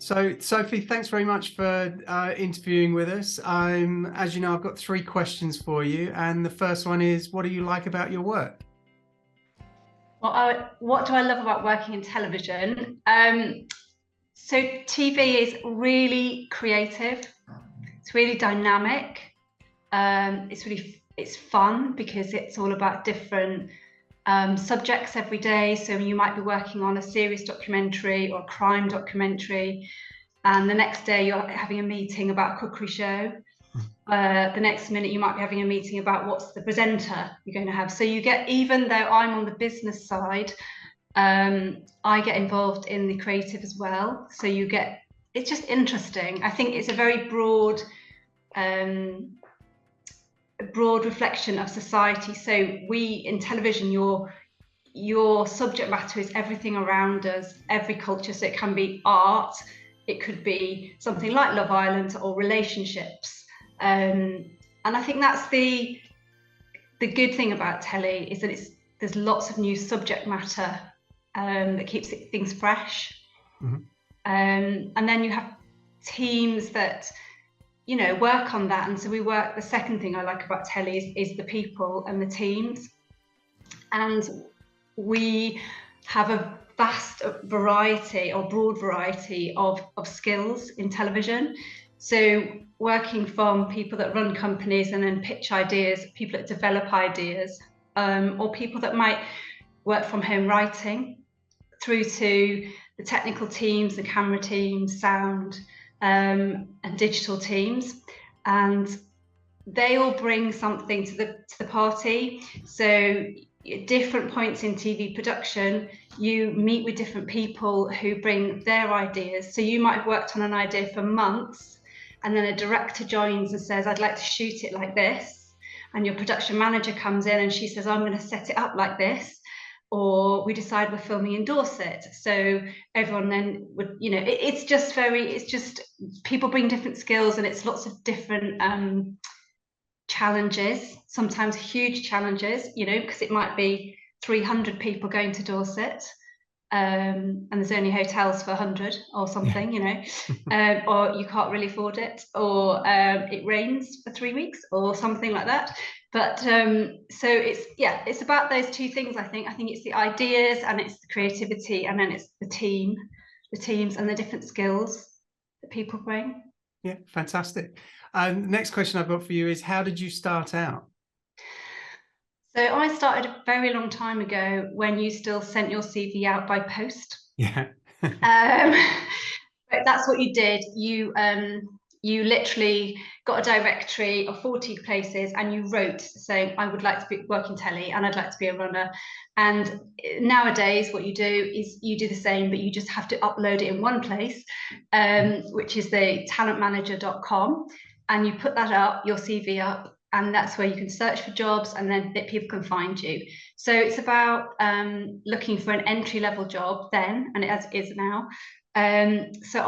So, Sophie, thanks very much for interviewing with us. As you know, I've got three questions for you, and the first one is, what do you like about your work? Well, what do I love about working in television? So TV is really creative. It's really dynamic. It's fun because it's all about different subjects every day. So you might be working on a serious documentary or a crime documentary, and the next day you're having a meeting about a cookery show. The next minute you might be having a meeting about what's the presenter you're going to have. So you get, even though I'm on the business side, I get involved in the creative as well. So you get, it's just interesting. I think it's a very broad reflection of society. So we in television, your subject matter is everything around us, every culture. So it can be art, it could be something like Love Island or relationships. And I think that's the good thing about telly, is that there's lots of new subject matter that keeps things fresh. Mm-hmm. And then you have teams that work on that. And so the second thing I like about telly is the people and the teams. And we have a vast variety or broad variety of skills in television. So working from people that run companies and then pitch ideas, people that develop ideas, or people that might work from home writing, through to the technical teams, the camera teams, sound, and digital teams. And they all bring something to the party. So at different points in TV production, you meet with different people who bring their ideas. So you might have worked on an idea for months, and then a director joins and says, I'd like to shoot it like this. And your production manager comes in and she says, I'm going to set it up like this. Or we decide we're filming in Dorset. So everyone then would, it's just people bring different skills, and it's lots of different challenges, sometimes huge challenges, because it might be 300 people going to Dorset, and there's only hotels for 100 or something, or you can't really afford it, or it rains for 3 weeks or something like that. But so it's about those two things. I think it's the ideas, and it's the creativity, and then it's the teams and the different skills that people bring. Yeah, fantastic. Next question I've got for you is, how did you start out? So I started a very long time ago, when you still sent your CV out by post. Yeah. But that's what you did. You literally got a directory of 40 places, and you wrote saying, I would like to work in telly, and I'd like to be a runner. And nowadays what you do is you do the same, but you just have to upload it in one place, which is the talentmanager.com, and you put that up, your CV up, and that's where you can search for jobs, and then people can find you. So it's about looking for an entry-level job then, and it is now. So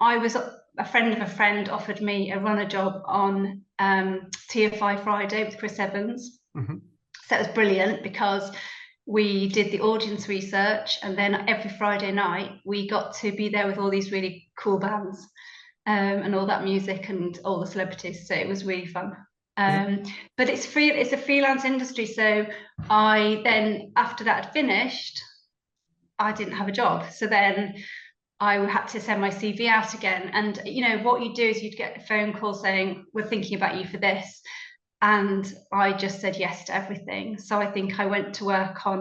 I was, a friend of a friend offered me a runner job on TFI Friday with Chris Evans. Mm-hmm. So that was brilliant, because we did the audience research, and then every Friday night we got to be there with all these really cool bands, and all that music and all the celebrities. So it was really fun. But it's a freelance industry. So I then, after that had finished, I didn't have a job. So then I had to send my CV out again. And what you do is you'd get a phone call saying, we're thinking about you for this. And I just said yes to everything. So I think I went to work for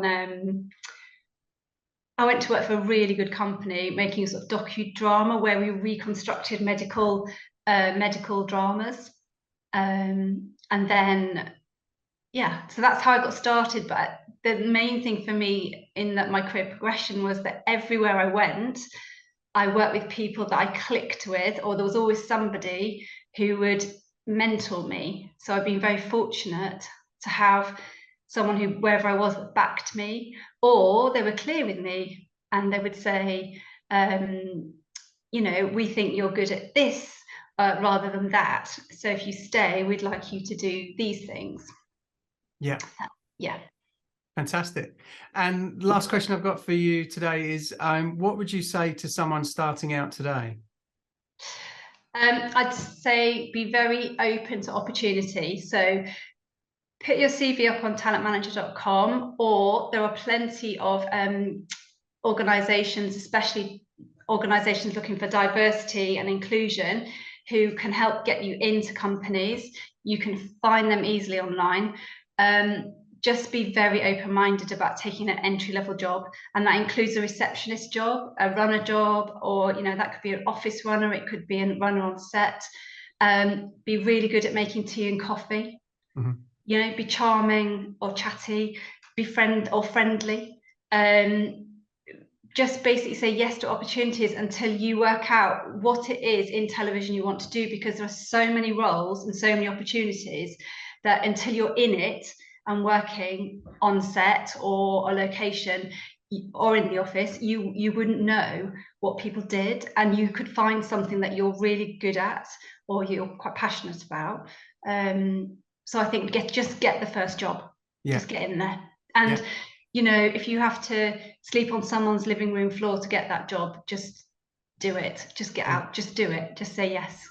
a really good company making a sort of docudrama where we reconstructed medical dramas. And then, so that's how I got started. But the main thing for me in my career progression was that everywhere I went, I worked with people that I clicked with, or there was always somebody who would mentor me. So I've been very fortunate to have someone who, wherever I was, that backed me, or they were clear with me, and they would say, we think you're good at this rather than that. So if you stay, we'd like you to do these things. Yeah. Yeah. Fantastic. And last question I've got for you today is, what would you say to someone starting out today? I'd say be very open to opportunity. So put your CV up on talentmanager.com, or there are plenty of organisations, especially organisations looking for diversity and inclusion, who can help get you into companies. You can find them easily online. Just be very open-minded about taking an entry-level job, and that includes a receptionist job, a runner job, or that could be an office runner, it could be a runner on set. Be really good at making tea and coffee. Mm-hmm. Be charming or chatty, be friendly. Just basically say yes to opportunities until you work out what it is in television you want to do, because there are so many roles and so many opportunities that until you're in it and working on set or a location or in the office, you wouldn't know what people did, and you could find something that you're really good at or you're quite passionate about. So I think just get the first job. Just get in there. And if you have to sleep on someone's living room floor to get that job, just do it. Just get out. Just do it. Just say yes.